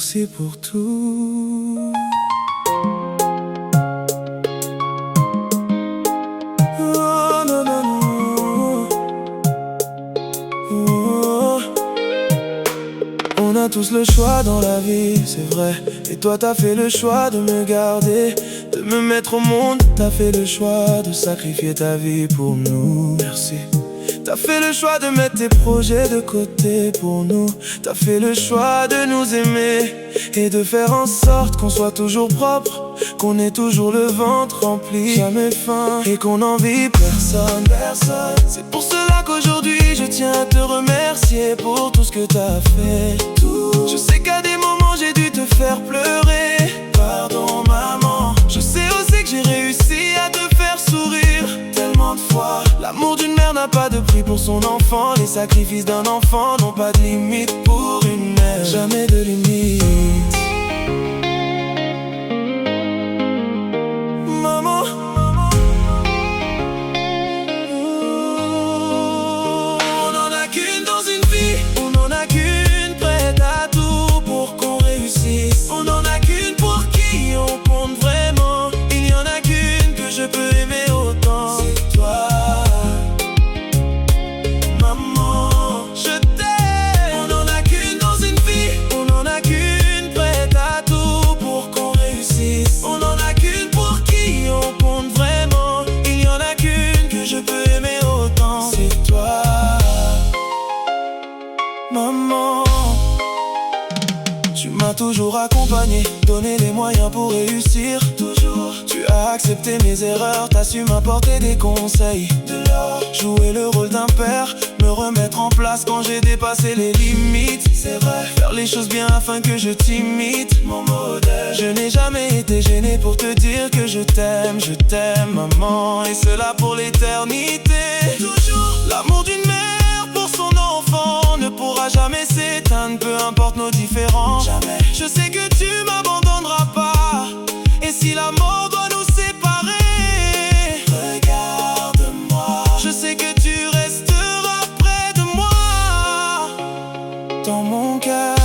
merci pour tout. Oh, non, non, non. Oh. On a tous le choix dans la vie, c'est vrai. Et toi t'as fait le choix de me garder, de me mettre au monde. T'as fait le choix de sacrifier ta vie pour nous. Merci. T'as fait le choix de mettre tes projets de côté pour nous. T'as fait le choix de nous aimer et de faire en sorte qu'on soit toujours propre, qu'on ait toujours le ventre rempli, jamais faim, et qu'on n'envie personne. C'est pour cela qu'aujourd'hui je tiens à te remercier pour tout ce que t'as fait. Je sais qu'à des moments j'ai dû te faire pleurer. Pardon maman. Je sais aussi que j'ai réussi à te faire sourire tellement de fois. L'amour d'une mère n'a pas de prix pour son enfant. Les sacrifices d'un enfant n'ont pas de limite pour une mère. Jamais de limite. Maman, on n'en a qu'une dans une vie. On n'en a qu'une prête à tout pour qu'on réussisse. On n'en a qu'une pour qui on compte vraiment. Il n'y en a qu'une que je peux aimer autant. C'est toi. Maman, tu m'as toujours accompagné, donné les moyens pour réussir. Toujours, tu as accepté mes erreurs, t'as su m'apporter des conseils. De là, jouer le rôle d'un père, me remettre en place quand j'ai dépassé les limites. C'est vrai, faire les choses bien afin que je t'imite, mon modèle. Je n'ai jamais été gêné pour te dire que je t'aime, maman, et cela pour l'éternité. Toujours, l'amour d'une mère pour son enfant ne pourra jamais s'éteindre, peu importe nos différences. Jamais. Je sais que tu m'abandonneras pas, et si la mort doit nous séparer, regarde-moi. Je sais que tu resteras près de moi, dans mon cœur.